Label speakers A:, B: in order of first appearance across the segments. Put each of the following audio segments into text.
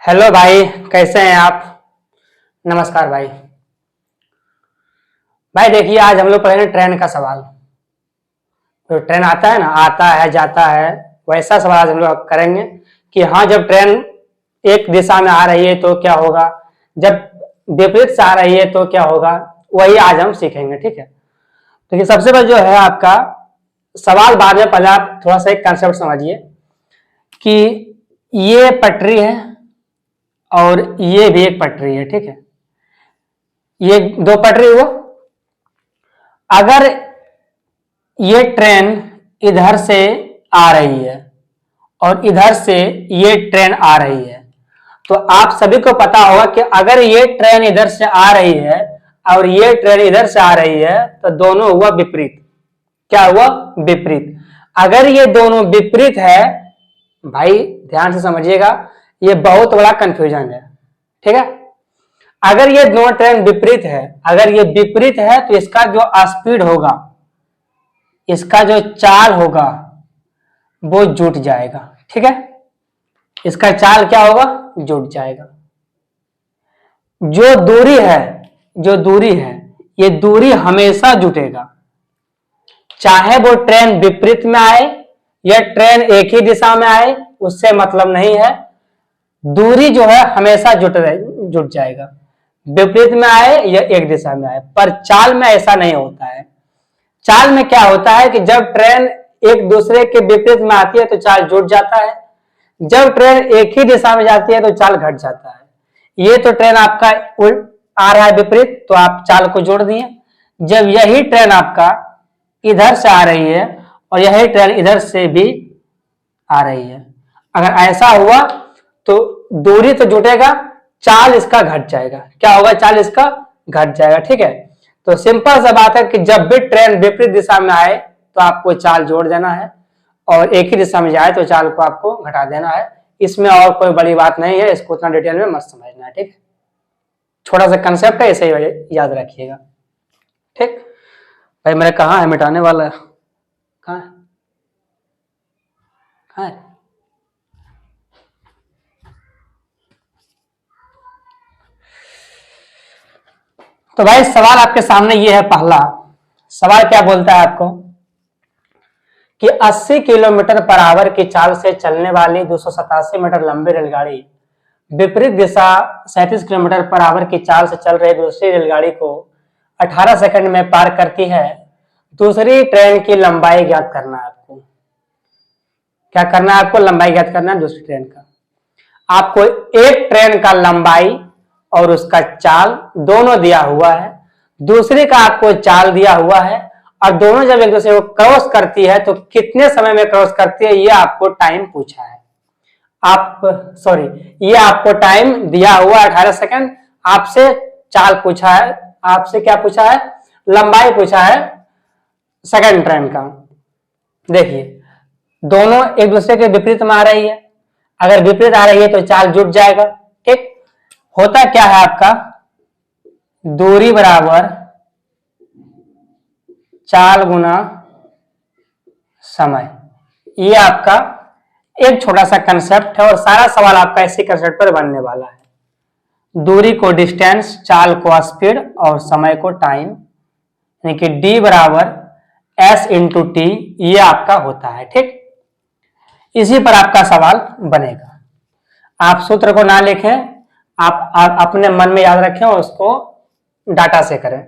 A: Hello भाई, कैसे हैं आप। नमस्कार भाई। भाई देखिए, आज हम लोग पढ़ेंगे ट्रेन का सवाल। तो ट्रेन आता है ना, आता है जाता है, वैसा सवाल आज हम लोग करेंगे कि हाँ, जब ट्रेन एक दिशा में आ रही है तो क्या होगा, जब विपरीत से आ रही है तो क्या होगा, वही आज हम सीखेंगे। ठीक है, तो ये सबसे पहले जो है आपका सवाल, बाद में पहले आप थोड़ा सा एक कंसेप्ट समझिए कि ये पटरी है और ये भी एक पटरी है। ठीक है, ये दो पटरी हुआ। अगर ये ट्रेन इधर से आ रही है और इधर से ये ट्रेन आ रही है, तो आप सभी को पता होगा कि अगर ये ट्रेन इधर से आ रही है और ये ट्रेन इधर से आ रही है तो दोनों हुआ विपरीत। क्या हुआ? विपरीत। अगर ये दोनों विपरीत है, भाई ध्यान से समझिएगा, ये बहुत बड़ा कंफ्यूजन है। ठीक है, अगर ये दोनों ट्रेन विपरीत है, अगर ये विपरीत है तो इसका जो स्पीड होगा, इसका जो चाल होगा वो जुट जाएगा। ठीक है, इसका चाल क्या होगा? जुट जाएगा। जो दूरी है, जो दूरी है, ये दूरी हमेशा जुटेगा, चाहे वो ट्रेन विपरीत में आए या ट्रेन एक ही दिशा में आए, उससे मतलब नहीं है। दूरी जो है हमेशा जुट जाएगा, विपरीत में आए या एक दिशा में आए। पर चाल में ऐसा नहीं होता है। चाल में क्या होता है कि जब ट्रेन एक दूसरे के विपरीत में आती है तो चाल जुट जाता है, जब ट्रेन एक ही दिशा में जाती है तो चाल घट जाता है। ये तो ट्रेन आपका उल्ट आ रहा है विपरीत, तो आप चाल को जोड़ दिए। जब यही ट्रेन आपका इधर से आ रही है और यही ट्रेन इधर से भी आ रही है, अगर ऐसा हुआ तो दूरी तो जुटेगा, चाल इसका घट जाएगा। क्या होगा? चाल इसका घट जाएगा। ठीक है, तो सिंपल सा बात है कि जब भी ट्रेन विपरीत दिशा में आए तो आपको चाल जोड़ देना है, और एक ही दिशा में जाए तो चाल को आपको घटा देना है। इसमें और कोई बड़ी बात नहीं है, इसको उतना डिटेल में मत समझना है। ठीक है, छोटा सा कंसेप्ट है, इसे याद रखिएगा। ठीक भाई, मेरे कहाँ है मिटाने वाला? कहाँ है? कहाँ है? तो भाई सवाल आपके सामने ये है। पहला सवाल क्या बोलता है आपको कि 80 किलोमीटर पर आवर की चाल से चलने वाली 287 मीटर लंबी रेलगाड़ी विपरीत दिशा 37 किलोमीटर पर आवर की चाल से चल रही दूसरी रेलगाड़ी को 18 सेकंड में पार करती है। दूसरी ट्रेन की लंबाई ज्ञात करना है आपको। क्या करना है आपको? लंबाई ज्ञात करना है दूसरी ट्रेन का। आपको एक ट्रेन का लंबाई और उसका चाल दोनों दिया हुआ है, दूसरे का आपको चाल दिया हुआ है, और दोनों जब एक दूसरे को क्रॉस करती है तो कितने समय में क्रॉस करती है, ये आपको टाइम पूछा है। ये आपको टाइम दिया हुआ 18 सेकंड, आपसे चाल पूछा है, आपसे क्या पूछा है? लंबाई पूछा है सेकंड ट्रेन का। देखिए, दोनों एक दूसरे के विपरीत में आ रही है, अगर विपरीत आ रही है तो चाल जुट जाएगा। ठीक, होता क्या है आपका, दूरी बराबर चाल गुना समय। ये आपका एक छोटा सा कंसेप्ट है और सारा सवाल आपका इसी कंसेप्ट पर बनने वाला है। दूरी को डिस्टेंस, चाल को स्पीड और समय को टाइम, यानी कि D बराबर S इंटू टी, ये आपका होता है। ठीक, इसी पर आपका सवाल बनेगा। आप सूत्र को ना लिखें, आप अपने मन में याद रखें और उसको डाटा से करें।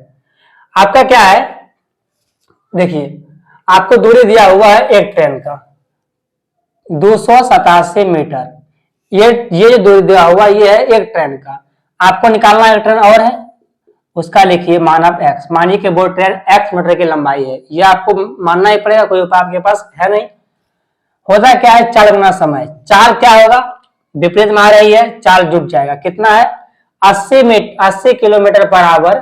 A: आपका क्या है, देखिए आपको दूरी दिया हुआ है एक ट्रेन का 287 मीटर, ये जो दूरी दिया हुआ ये है एक ट्रेन का। आपको निकालना एक ट्रेन और है, उसका लिखिए मान आप x। मानिए कि वो ट्रेन x मीटर की लंबाई है, ये आपको मानना ही पड़ेगा, कोई उपाय आपके पास है नहीं। होता क्या है, चाल गुना समय। चाल क्या होगा, विपरीत में आ रही है, चाल जुट जाएगा। कितना है? 80 किलोमीटर पर आवर,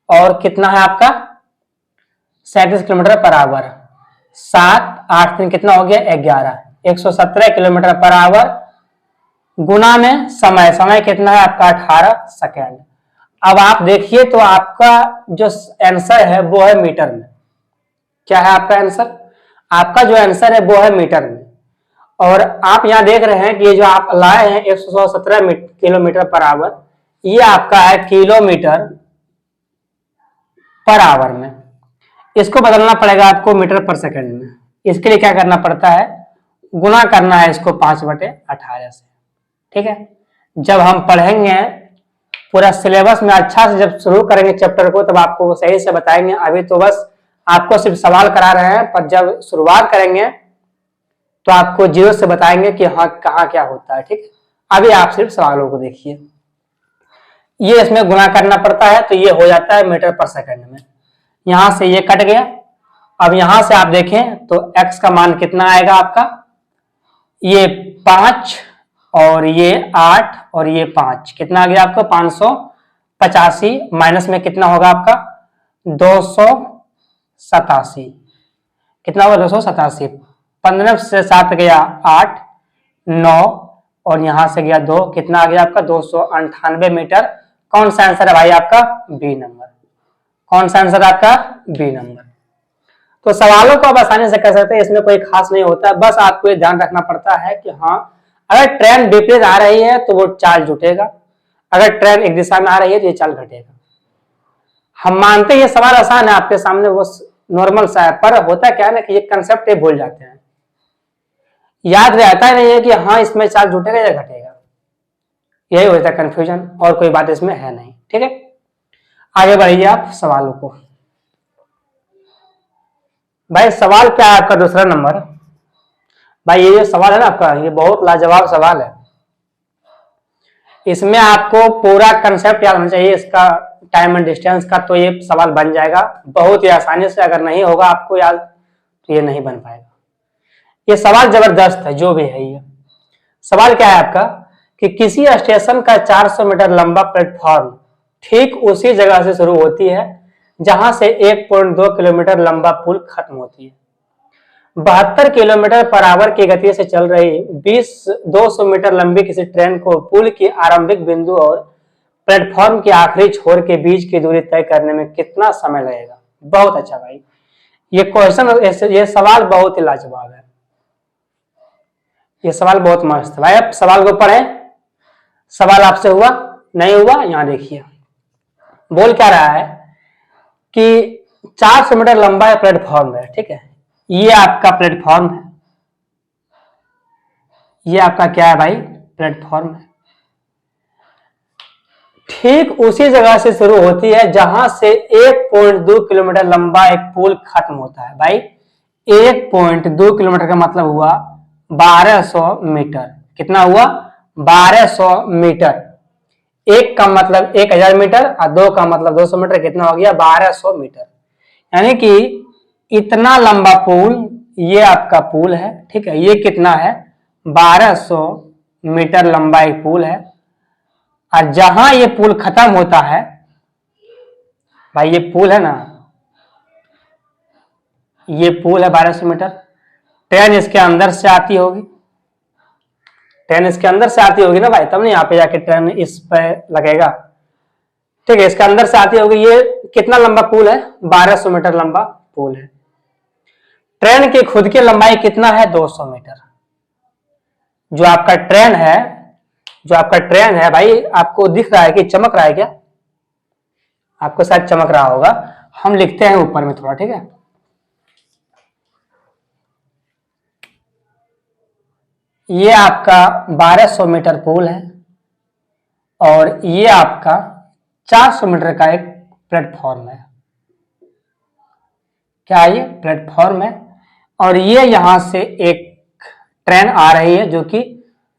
A: और कितना है आपका 37 किलोमीटर पर आवर। 7 8 3 कितना हो गया? 11। 117 किलोमीटर पर आवर गुना में समय, समय कितना है आपका? 18 सेकेंड। अब आप देखिए तो आपका जो आंसर है वो है मीटर में। क्या है आपका आंसर? आपका जो आंसर है वो है मीटर में, और आप यहाँ देख रहे हैं कि ये जो आप लाए हैं 117 किलोमीटर पर आवर, ये आपका है किलोमीटर पर आवर में। इसको बदलना पड़ेगा आपको मीटर पर सेकंड में। इसके लिए क्या करना पड़ता है, गुना करना है इसको 5/18 से। ठीक है, जब हम पढ़ेंगे पूरा सिलेबस में अच्छा से, जब शुरू करेंगे चैप्टर को, तब आपको सही से बताएंगे। अभी तो बस आपको सिर्फ सवाल करा रहे हैं, पर जब शुरुआत करेंगे तो आपको जीरो से बताएंगे कि हाँ कहाँ क्या होता है। ठीक है, अभी आप सिर्फ सवालों को देखिए। ये इसमें गुना करना पड़ता है तो ये हो जाता है मीटर पर सेकंड में। यहां से ये कट गया। अब यहां से आप देखें तो x का मान कितना आएगा आपका, ये 5 और ये 8 और ये 5, कितना आ गया आपको 585, माइनस में कितना होगा आपका 287, कितना होगा 287। 15 से 7 गया 8, 9 और यहां से गया 2, कितना आ गया आपका 298 मीटर। कौन सा आंसर है भाई आपका, बी नंबर। कौन सा आंसर आपका, बी नंबर। तो सवालों को आप आसानी से कर सकते हैं, इसमें कोई खास नहीं होता है। बस आपको ये ध्यान रखना पड़ता है कि हाँ अगर ट्रेन विपरीत आ रही है तो वो चार्ज जुटेगा, अगर ट्रेन एक दिशा में आ रही है तो ये चार्ज घटेगा। हम मानते हैं ये सवाल आसान है आपके सामने, वो नॉर्मल सा है, पर होता क्या है ना कि ये कंसेप्ट ये भूल जाते हैं, याद रहता ही नहीं है कि हाँ इसमें चार्ज जुटेगा या घटेगा। यही होता है कंफ्यूजन, और कोई बात इसमें है नहीं। ठीक है, आगे बढ़िए आप सवालों को। भाई सवाल क्या है आपका, दूसरा नंबर। भाई ये जो सवाल है ना आपका, ये बहुत लाजवाब सवाल है। इसमें आपको पूरा कंसेप्ट याद होना चाहिए इसका, टाइम एंड डिस्टेंस का, तो ये सवाल बन जाएगा बहुत ही आसानी से। अगर नहीं होगा आपको याद तो ये नहीं बन पाएगा। ये सवाल जबरदस्त है जो भी है। ये सवाल क्या है आपका कि किसी स्टेशन का 400 मीटर लंबा प्लेटफॉर्म ठीक उसी जगह से शुरू होती है जहां से 1.2 किलोमीटर लंबा पुल खत्म होती है। 72 किलोमीटर पर आवर की गति से चल रही 200 मीटर लंबी किसी ट्रेन को पुल की आरंभिक बिंदु और प्लेटफॉर्म के आखिरी छोर के बीच की दूरी तय करने में कितना समय लगेगा। बहुत अच्छा भाई, ये क्वेश्चन, ये सवाल बहुत ही लाजवाब है। ये सवाल बहुत मस्त है भाई। आप सवाल को पढ़ें, सवाल आपसे हुआ नहीं हुआ, यहां देखिए बोल क्या रहा है कि 400 मीटर लंबा प्लेटफॉर्म है। ठीक है, ये आपका प्लेटफॉर्म है, ये आपका क्या है भाई, प्लेटफॉर्म है। ठीक उसी जगह से शुरू होती है जहां से 1.2 किलोमीटर लंबा एक पुल खत्म होता है। भाई 1.2 किलोमीटर का मतलब हुआ 1200 मीटर। कितना हुआ, 1200 मीटर। एक का मतलब 1000 मीटर और 2 का मतलब 200 मीटर, कितना हो गया 1200 मीटर। यानी कि इतना लंबा पुल ये आपका पुल है। ठीक है, ये कितना है 1200 मीटर लंबा एक पुल है। और जहां ये पुल खत्म होता है, भाई ये पुल है ना, ये पुल है 1200 मीटर। ट्रेन इसके अंदर से आती होगी, ट्रेन इसके अंदर से आती होगी ना भाई, तब नहीं यहाँ पे जाके ट्रेन इस पे लगेगा। ठीक है, इसके अंदर से आती होगी। ये कितना लंबा पुल है, 1200 मीटर लंबा पुल है। ट्रेन की खुद की लंबाई कितना है, 200 मीटर। जो आपका ट्रेन है, जो आपका ट्रेन है भाई, आपको दिख रहा है कि चमक रहा है क्या, आपको शायद चमक रहा होगा। हम लिखते हैं ऊपर में थोड़ा, ठीक है। ये आपका 1200 मीटर पुल है और ये आपका 400 मीटर का एक प्लेटफॉर्म है। क्या ये प्लेटफॉर्म है, और ये यहां से एक ट्रेन आ रही है जो कि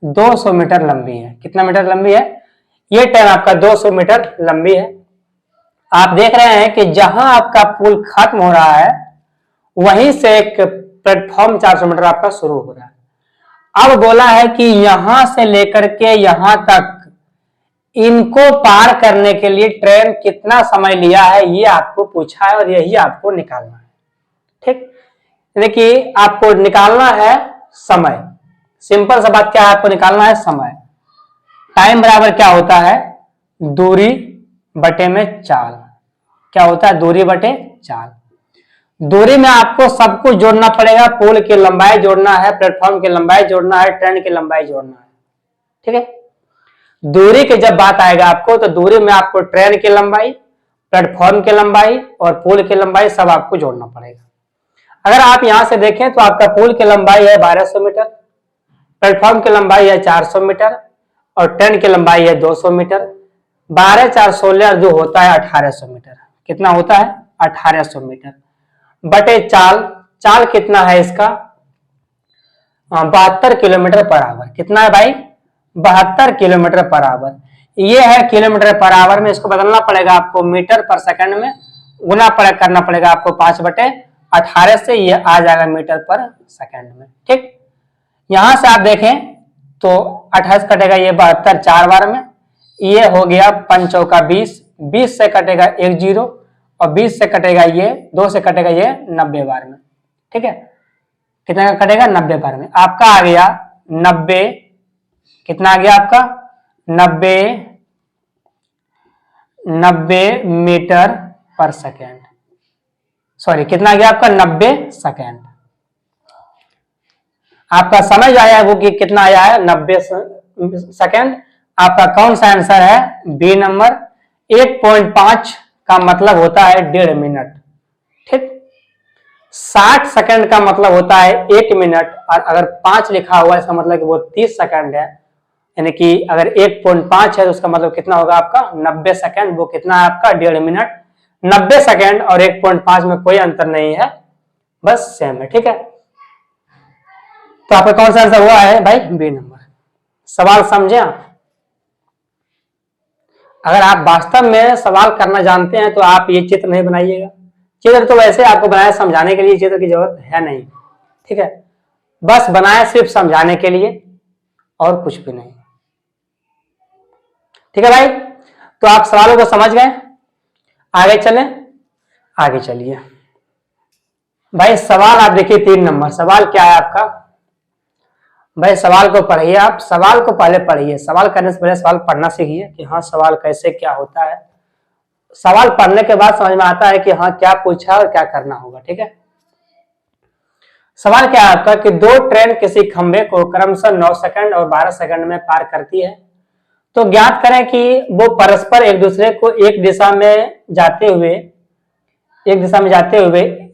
A: 200 मीटर लंबी है। कितना मीटर लंबी है, ये ट्रेन आपका 200 मीटर लंबी है। आप देख रहे हैं कि जहां आपका पुल खत्म हो रहा है वहीं से एक प्लेटफॉर्म 400 मीटर आपका शुरू हो रहा है। अब बोला है कि यहां से लेकर के यहां तक इनको पार करने के लिए ट्रेन कितना समय लिया है, ये आपको पूछा है और यही आपको निकालना है। ठीक, देखिए आपको निकालना है समय। सिंपल सा बात क्या है, आपको निकालना है समय। टाइम बराबर क्या होता है, दूरी बटे में चाल। क्या होता है, दूरी बटे चाल। दूरी में आपको सब कुछ जोड़ना पड़ेगा, पुल की लंबाई जोड़ना है, प्लेटफॉर्म की लंबाई जोड़ना है, ट्रेन की लंबाई जोड़ना है। ठीक है। दूरी की जब बात आएगा आपको, तो दूरी में आपको ट्रेन की लंबाई, प्लेटफॉर्म की लंबाई और पुल की लंबाई सब आपको जोड़ना पड़ेगा। अगर आप यहां से देखें तो आपका पुल की लंबाई है 1200 मीटर, प्लेटफॉर्म की लंबाई है 400 मीटर और ट्रेन की लंबाई है 200 मीटर। 12 4 16 जो होता है 1800 मीटर। कितना होता है? 1800 मीटर बटे चाल। चाल कितना है इसका? 72 किलोमीटर पर आवर। कितना है भाई? 72 किलोमीटर पर आवर। ये है किलोमीटर पर आवर में, इसको बदलना पड़ेगा आपको मीटर पर सेकंड में, गुना करना पड़ेगा आपको 5/18 से, ये आ जाएगा मीटर पर सेकंड में। ठीक, यहां से आप देखें तो 28 कटेगा ये 72 4 बार में, ये हो गया 5 चौका 20, 20 से कटेगा 1 0 और 20 से कटेगा ये 2 से कटेगा ये 90 बार में। ठीक है, कितना कटेगा? 90 बार में। आपका आ गया 90, कितना आ गया आपका? 90 मीटर पर सेकेंड। सॉरी, कितना आ गया आपका? 90 सेकेंड। आपका समझ आया वो कि कितना आया है? 90 सेकेंड। आपका कौन सा आंसर है? B number. 1.5 का मतलब होता है 1.5 मिनट। ठीक, 60 सेकंड का मतलब होता है 1 मिनट, और अगर 5 लिखा हुआ है इसका मतलब कि वो 30 सेकंड है। यानी कि अगर 1.5 है तो उसका मतलब कितना होगा आपका? 90 सेकंड। वो कितना है आपका? 1.5 मिनट। 90 सेकंड और 1.5 में कोई अंतर नहीं है, बस सेम है। ठीक है, तो आपका कौन सा आंसर हुआ है भाई? B number. सवाल समझे आप? अगर आप वास्तव में सवाल करना जानते हैं तो आप ये चित्र नहीं बनाइएगा। चित्र तो वैसे आपको बनाया समझाने के लिए, चित्र की जरूरत है नहीं। ठीक है, बस बनाया सिर्फ समझाने के लिए और कुछ भी नहीं। ठीक है भाई, तो आप सवालों को समझ गए। आगे चलें, आगे चलिए भाई। सवाल आप देखिए 3 नंबर। सवाल क्या है आपका? भाई सवाल को पढ़िए आप, सवाल को पहले पढ़िए। सवाल करने से पहले सवाल पढ़ना सीखिए कि हाँ सवाल कैसे क्या होता है। सवाल पढ़ने के बाद समझ में आता है कि हाँ क्या पूछा और क्या करना होगा। ठीक है, सवाल क्या है आपका कि 2 ट्रेन किसी खंबे को क्रमशः 9 सेकंड और 12 सेकंड में पार करती है, तो ज्ञात करें कि वो परस्पर एक दूसरे को एक दिशा में जाते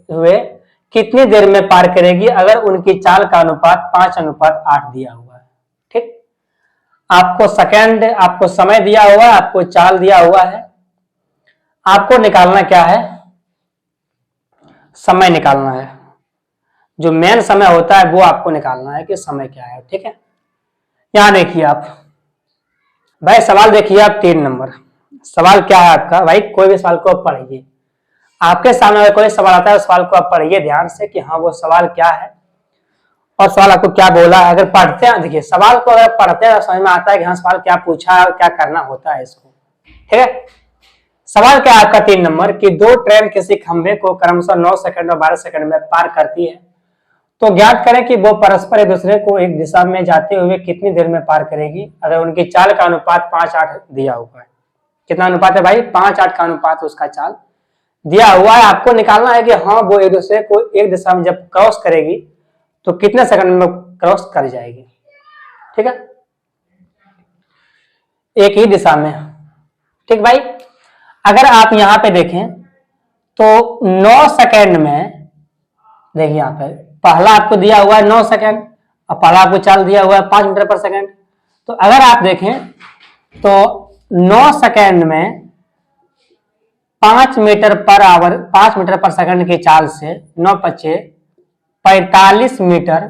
A: हुए कितनी देर में पार करेगी अगर उनकी चाल का अनुपात 5:8 दिया हुआ है। ठीक, आपको सेकंड, आपको समय दिया हुआ है, आपको चाल दिया हुआ है, आपको निकालना क्या है? समय निकालना है। जो मेन समय होता है वो आपको निकालना है कि समय क्या है। ठीक है, यहां देखिए आप भाई, सवाल देखिए आप 3 नंबर। सवाल क्या है आपका? भाई कोई भी सवाल को पढ़िए, आपके सामने अगर कोई सवाल आता है उस सवाल को आप पढ़िए ध्यान से कि हाँ वो सवाल क्या है और सवाल आपको क्या बोला है। अगर पढ़ते हैं, देखिए सवाल को अगर पढ़ते हैं समझ में आता है कि हाँ सवाल क्या पूछा है और क्या करना होता है इसको। ठीक है, सवाल क्या है आपका 3 नंबर कि 2 ट्रेन किसी खंभे को क्रमशः 9 सेकंड और 12 सेकंड में पार करती है, तो ज्ञात करें कि वो परस्पर एक दूसरे को एक दिशा में जाते हुए कितनी देर में पार करेगी अगर उनकी चाल का अनुपात 5:8 दिया हुआ है। कितना अनुपात है भाई? 5:8 का अनुपात उसका चाल दिया हुआ है। आपको निकालना है कि हाँ वो एक दूसरे को एक दिशा में जब क्रॉस करेगी तो कितने सेकंड में क्रॉस कर जाएगी। ठीक है, एक ही दिशा में। ठीक भाई, अगर आप यहां पे देखें तो 9 सेकंड में, देखिए यहां पे पहला आपको दिया हुआ है 9 सेकंड और पहला आपको चाल दिया हुआ है 5 मीटर पर सेकंड। तो अगर आप देखें तो 9 सेकंड में 5 मीटर पर आवर, 5 मीटर पर सेकंड की चाल से 9 × 45 मीटर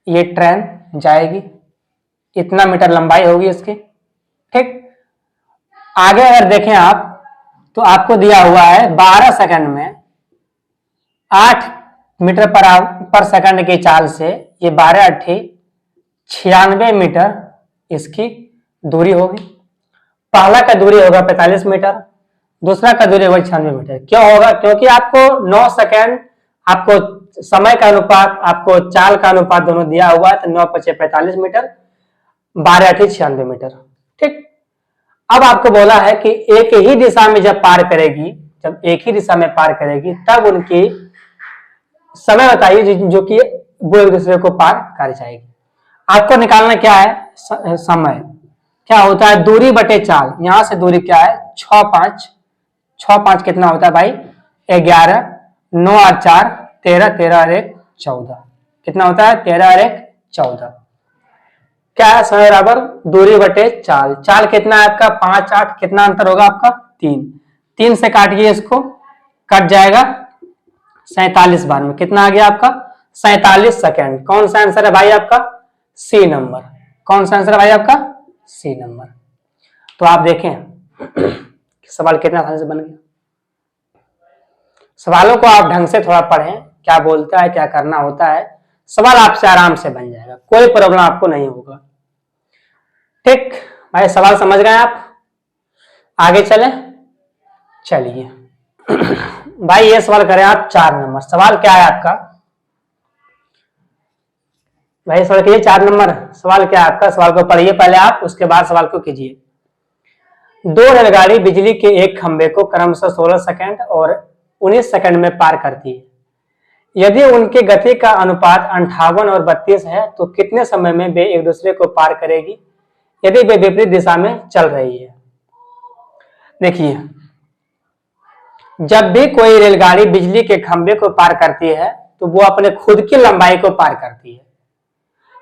A: ये ट्रेन जाएगी। इतना मीटर लंबाई होगी इसकी। ठीक, आगे अगर देखें आप तो आपको दिया हुआ है 12 सेकंड में 8 मीटर पर सेकंड की चाल से ये 12×8 96 मीटर इसकी दूरी होगी। पहला का दूरी होगा 45 मीटर, दूसरा का दूरी होगा 96 मीटर। क्यों होगा? क्योंकि आपको 9 सेकंड, आपको समय का अनुपात, आपको चाल का अनुपात दोनों दिया हुआ है। तो 9 × 45 मीटर, 12×8 96 मीटर। ठीक, अब आपको बोला है कि एक ही दिशा में जब पार करेगी जब एक ही दिशा में पार करेगी तब उनकी समय बताइए जो कि वो एक दूसरे को पार कर जाएगी। आपको निकालना क्या है, समय क्या होता है, दूरी बटे चाल। यहां से दूरी क्या है, 6 5 कितना होता है भाई, 11, 9 और 4 13, 13 और 1 14, कितना होता है 13 और 1 14। क्या है, समय बराबर दूरी बटे चाल। चाल कितना है आपका 5 8, कितना अंतर होगा आपका 3, 3 से काटिए इसको, कट जाएगा 47 बार में, कितना आ गया आपका 47 सेकेंड। कौन सा आंसर है भाई आपका, सी नंबर। कौन सा आंसर है भाई आपका, सी नंबर। तो आप देखें सवाल कितना आसानी से बन गया। सवालों को आप ढंग से थोड़ा पढ़ें, क्या बोलता है क्या करना होता है, सवाल आपसे आराम से बन जाएगा, कोई प्रॉब्लम आपको नहीं होगा। ठीक भाई, सवाल समझ गए आप, आगे चलें। चलिए भाई ये सवाल करें आप 4 नंबर। सवाल क्या है आपका भाई, सवाल कीजिए 4 नंबर। सवाल क्या है आपका, सवाल को पढ़िए पहले आप, उसके बाद सवाल को कीजिए। 2 रेलगाड़ी बिजली के एक खंभे को क्रमशः 16 सेकंड और 19 सेकंड में पार करती है। यदि उनके गति का अनुपात 58 और 32 है तो कितने समय में वे एक दूसरे को पार करेगी यदि वे विपरीत दिशा में चल रही है। देखिए, जब भी कोई रेलगाड़ी बिजली के खंभे को पार करती है तो वो अपने खुद की लंबाई को पार करती है,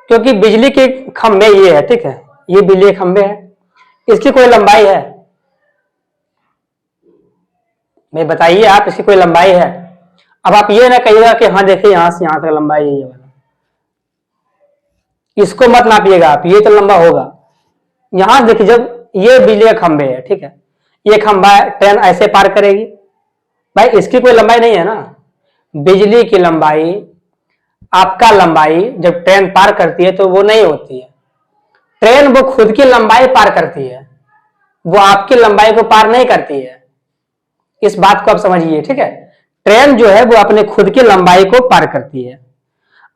A: क्योंकि बिजली के खंभे ये है, ठीक है, ये बिजली के खंभे है, इसकी कोई लंबाई है, मैं बताइए आप, इसकी कोई लंबाई है। अब आप ये ना कहिएगा कि हाँ देखिए यहां से यहां तक लंबाई है ये वाला, इसको मत नापिएगा आप, ये तो लंबा होगा। यहां देखिए, जब ये बिजली के खंभे है, ठीक है, ये खंभा है, ट्रेन ऐसे पार करेगी, भाई इसकी कोई लंबाई नहीं है ना। बिजली की लंबाई, आपका लंबाई जब ट्रेन पार करती है तो वो नहीं होती है, ट्रेन वो खुद की लंबाई पार करती है, वो आपकी लंबाई को पार नहीं करती है। इस बात को आप समझिए, ठीक है, ट्रेन जो है वो अपने खुद की लंबाई को पार करती है।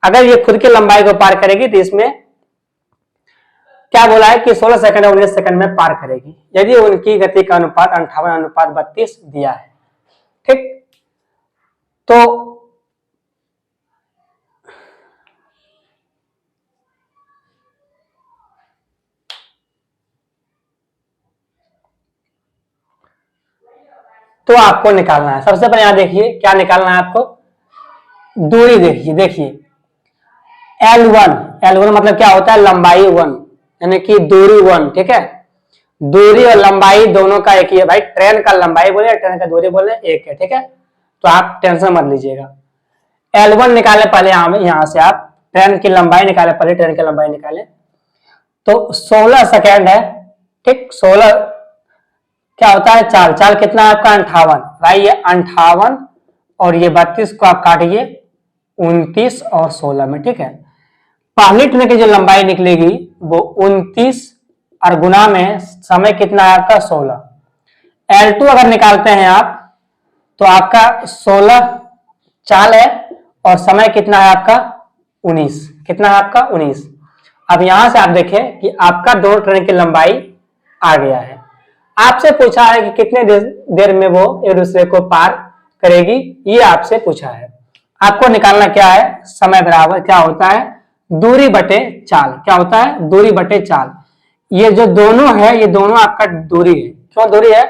A: अगर ये खुद की लंबाई को पार करेगी तो इसमें क्या बोला है कि 16 सेकंड और 19 सेकंड में पार करेगी यदि उनकी गति का अनुपात 58:32 दिया है। ठीक, तो आपको निकालना है, सबसे पहले यहां देखिए क्या निकालना है आपको, दूरी देखिए L1, L1 मतलब क्या होता है, लंबाई 1, यानी कि दूरी 1, ठीक है, दूरी और लंबाई दोनों का एक ही है भाई, ट्रेन का लंबाई बोले ट्रेन का दूरी बोले एक है, ठीक है, तो आप टेंशन मत लीजिएगा। L1 निकाले पहले, यहां से आप ट्रेन की लंबाई निकाले, पहले ट्रेन की लंबाई निकाले, तो 16 सेकेंड है, ठीक, 16 क्या होता है, चाल, चाल कितना है आपका 58, भाई ये 58 और ये 32 को आप काटिए 29 और 16 में, ठीक है, पहली ट्रेन की जो लंबाई निकलेगी वो 29 और गुना में समय कितना है आपका 16। L2 अगर निकालते हैं आप तो आपका 16 चाल है और समय कितना है आपका 19, कितना है आपका 19। अब यहां से आप देखें कि आपका दोनों ट्रेन की लंबाई आ गया है। आपसे पूछा है कि कितने देर में वो एक दूसरे को पार करेगी, ये आपसे पूछा है। आपको निकालना क्या है, समय बराबर क्या होता है, दूरी बटे चाल। क्या होता है, दूरी बटे चाल। ये जो दोनों है ये दोनों आपका दूरी है। क्यों दूरी है,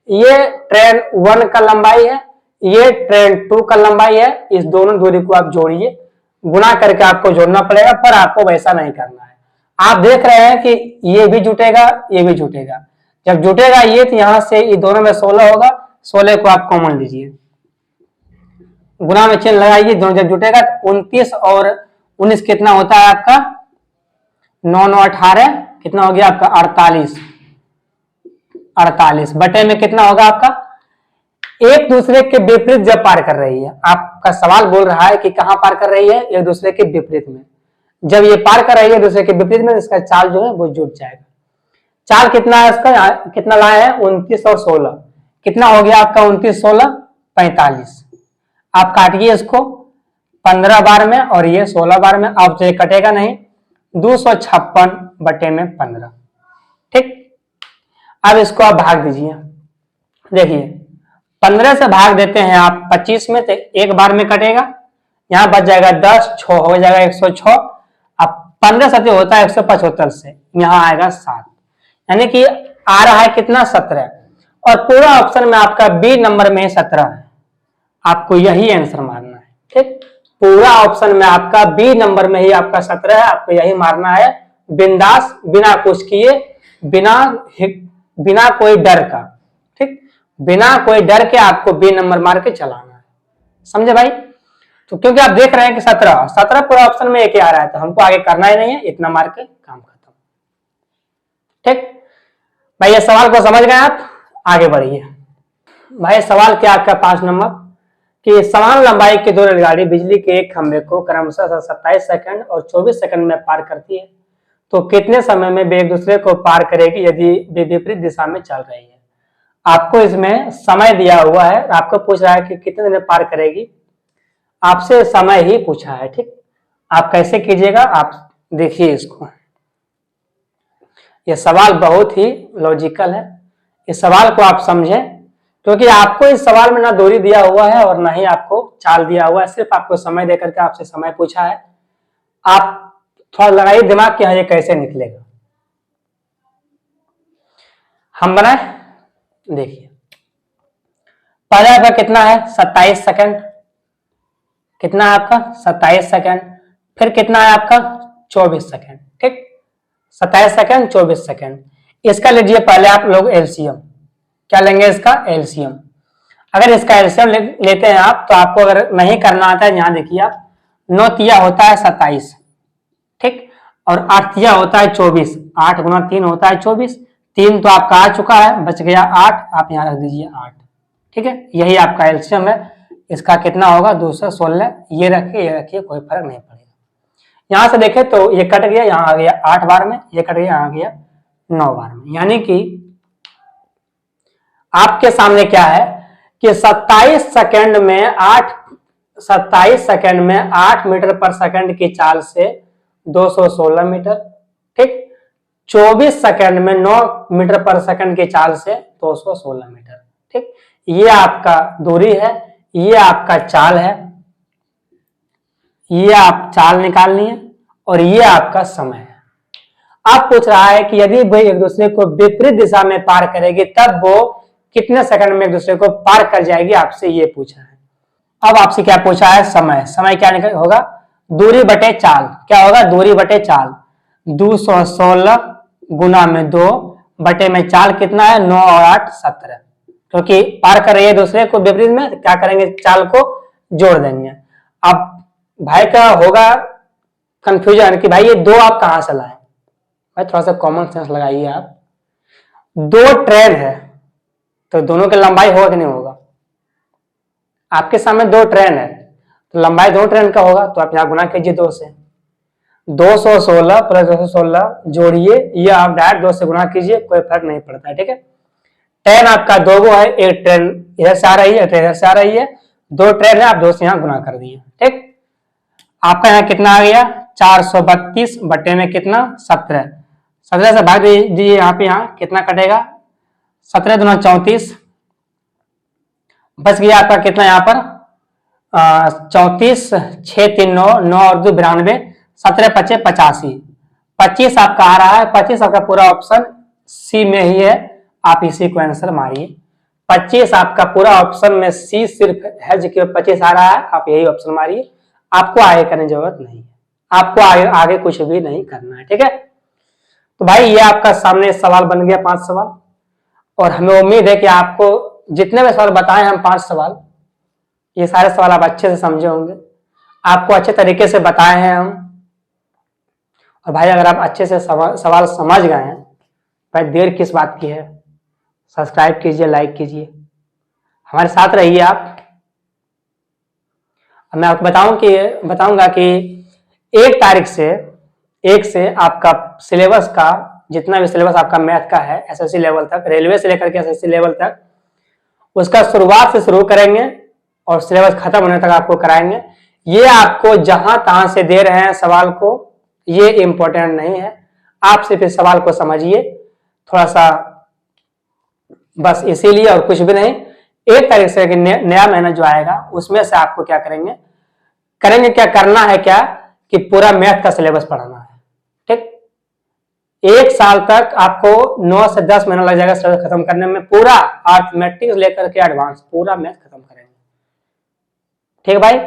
A: ये ट्रेन 1 का लंबाई है, ये ट्रेन 2 का लंबाई है, इस दोनों दूरी को आप जोड़िए, गुना करके आपको जोड़ना पड़ेगा, पर आपको वैसा नहीं करना है। आप देख रहे हैं कि ये भी जुटेगा ये भी जुटेगा, जब जुटेगा ये तो यहां से ये दोनों में 16 होगा, 16 को आप कॉमन लीजिए, गुना में चिन्ह लगाइए, दोनों जब जुटेगा तो 29 और 19 कितना होता है आपका 9 9 18, कितना हो गया आपका 48, 48 बटे में कितना होगा आपका, एक दूसरे के विपरीत जब पार कर रही है। आपका सवाल बोल रहा है कि कहां पार कर रही है, एक दूसरे के विपरीत में। जब ये पार कर रही है दूसरे के विपरीत में, इसका चाल जो है वो जुट जाएगा। चाल कितना है इसका, कितना लाया है 29 और 16, कितना हो गया आपका 29 16 45। आप काटिए इसको 15 बार में और ये 16 बार में, अब तो ये कटेगा नहीं, 256 बटे में 15। ठीक, अब इसको आप भाग दीजिए, देखिए 15 से भाग देते हैं आप 25 में तो एक बार में कटेगा, यहाँ बच जाएगा 10, 6 हो जाएगा 106। अब 15 सत्य होता है 175 से, यहाँ आएगा 7, यानी कि आ रहा है कितना 17। और पूरा ऑप्शन में आपका बी नंबर में 17 है, आपको यही आंसर मारना है। ठीक, पूरा ऑप्शन में आपका बी नंबर में ही आपका 17 है, आपको यही मारना है बिंदास, बिना कुछ किए, बिना कोई डर का। ठीक, बिना कोई डर के आपको बी नंबर मार के चलाना है, समझे भाई। तो क्योंकि आप देख रहे हैं कि 17 पूरा ऑप्शन में एक ही आ रहा है, तो हमको आगे करना ही नहीं है, इतना मार के काम खत्म। ठीक भाई, ये सवाल को समझ गए आप, आगे बढ़िए भाई। सवाल क्या आपका 5 नंबर कि समान लंबाई की दो रेलगाड़ी बिजली के एक खंभे को क्रमशः 27 सेकंड और 24 सेकंड में पार करती है, तो कितने समय में वे एक दूसरे को पार करेगी यदि वे विपरीत दिशा में चल रही है। आपको इसमें समय दिया हुआ है, आपको पूछ रहा है कि कितने दिन में पार करेगी, आपसे समय ही पूछा है। ठीक, आप कैसे कीजिएगा आप देखिए इसको। यह सवाल बहुत ही लॉजिकल है, इस सवाल को आप समझें, क्योंकि आपको इस सवाल में ना दूरी दिया हुआ है और ना ही आपको चाल दिया हुआ है, सिर्फ आपको समय देकर के आपसे समय पूछा है। आप थोड़ा लगाइए दिमाग कि ये कैसे निकलेगा। हम बनाए, देखिए पहला आपका कितना है 27 सेकंड, कितना है आपका 27 सेकंड, फिर कितना है आपका 24 सेकंड। ठीक, 27 सेकंड 24 सेकंड, इसका लीजिए पहले आप लोग एलसीएम। क्या लेंगे इसका एलसीएम। अगर इसका एलसीएम लेते हैं आप, तो आपको अगर नहीं करना आता है, यहाँ देखिए आप 9 तिया होता है 27, ठीक, और 8 तिया होता है 24, 8 गुना 3 होता है 24, 3 तो आपका आ चुका है, बच गया 8, आप यहाँ रख दीजिए 8। ठीक है, यही आपका एलसीएम है। इसका कितना होगा 216, ये रखिए कोई फर्क नहीं पड़ेगा। यहां से देखें तो ये कट गया, यहाँ आ गया 8 बार में, ये कट गया, यहाँ आ गया 9 बार में, यानी कि आपके सामने क्या है कि 27 सेकंड में 8 मीटर पर सेकंड की चाल से 216 मीटर। ठीक, 24 सेकंड में 9 मीटर पर सेकंड की चाल से 216 मीटर। ठीक, ये आपका दूरी है, ये आपका चाल है, ये आप चाल निकालनी है, और ये आपका समय है। आप पूछ रहा है कि यदि भाई एक दूसरे को विपरीत दिशा में पार करेगी तब वो कितने सेकंड में एक दूसरे को पार कर जाएगी, आपसे ये पूछा है। अब आपसे क्या पूछा है समय। समय क्या होगा दूरी बटे चाल, क्या होगा दूरी बटे चाल, 216 गुना में 2 बटे में चाल कितना है 9 और 8 17, क्योंकि पार कर रही है दूसरे को विपरीत में, क्या करेंगे चाल को जोड़ देंगे। अब भाई का होगा कंफ्यूजन कि भाई ये 2 आप कहां से लाए, भाई थोड़ा सा कॉमन सेंस लगाइए आप। 2 ट्रेन है तो दोनों की लंबाई होगा कि नहीं होगा, आपके सामने 2 ट्रेन है तो लंबाई 2 ट्रेन का होगा, तो आप यहाँ गुना कीजिए 2 से, 216 प्लस 216 जोड़िए, ये आप डायरेक्ट 2 से गुना कीजिए, कोई फर्क नहीं पड़ता है। ठीक है, ट्रेन आपका 2 गो है, एक ट्रेन इधर से आ रही है, इधर से आ रही है, 2 ट्रेन है, आप 2 से यहाँ गुना कर दिए। ठीक, आपका यहाँ कितना आ गया 432 बटे में कितना 17, 17 से भाग दीजिए, यहाँ पे यहाँ कितना कटेगा 17 दूना 34, बच गया आपका कितना यहाँ पर 34, 6 3 9, 9 और 2 92, 17 पचे 85, 25 आपका आ रहा है, 25 आपका पूरा ऑप्शन सी में ही है, आप इसी को आंसर मारिए। 25 आपका पूरा ऑप्शन में सी सिर्फ है जो कि 25 आ रहा है, आप यही ऑप्शन मारिए, आपको आगे करने की जरूरत नहीं है, आपको आगे कुछ भी नहीं करना है। ठीक है, तो भाई ये आपका सामने सवाल बन गया 5 सवाल, और हमें उम्मीद है कि आपको जितने भी सवाल बताए हम 5 सवाल, ये सारे सवाल आप अच्छे से समझे होंगे, आपको अच्छे तरीके से बताए हैं हम। और भाई अगर आप अच्छे से सवाल समझ गए हैं, भाई देर किस बात की है, सब्सक्राइब कीजिए, लाइक कीजिए, हमारे साथ रहिए आप। मैं आपको बताऊंगा कि 1 तारीख से 1 से आपका सिलेबस का जितना भी सिलेबस आपका मैथ का है एसएससी लेवल तक, रेलवे से लेकर के एसएससी लेवल तक, उसका शुरुआत से शुरू करेंगे और सिलेबस खत्म होने तक आपको कराएंगे। ये आपको जहां तहां से दे रहे हैं सवाल को, ये इंपॉर्टेंट नहीं है, आप सिर्फ इस सवाल को समझिए थोड़ा सा, बस इसीलिए और कुछ भी नहीं। 1 तारीख से नया महीना जो आएगा उसमें से आपको क्या करेंगे क्या करना है, क्या कि पूरा मैथ का सिलेबस पढ़ाना है। ठीक, 1 साल तक आपको 9 से 10 महीना लग जाएगा सिलेबस खत्म करने में, पूरा अर्थमेटिक्स लेकर के एडवांस पूरा मैथ खत्म करेंगे। ठीक है भाई,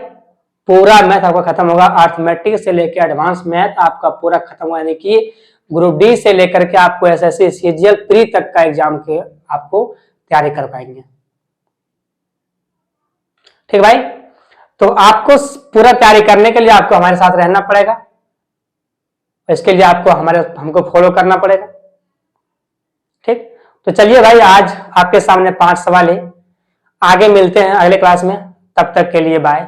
A: पूरा मैथ आपका खत्म होगा, अर्थमेटिक्स से लेकर एडवांस मैथ आपका पूरा खत्म होगा, यानी कि ग्रुप डी से लेकर के आपको एसएससी सीजीएल प्री तक का एग्जाम के आपको तैयारी कर पाएंगे। ठीक भाई, तो आपको पूरा तैयारी करने के लिए आपको हमारे साथ रहना पड़ेगा, इसके लिए आपको हमको फॉलो करना पड़ेगा। ठीक, तो चलिए भाई, आज आपके सामने 5 सवाल है, आगे मिलते हैं अगले क्लास में, तब तक के लिए बाय।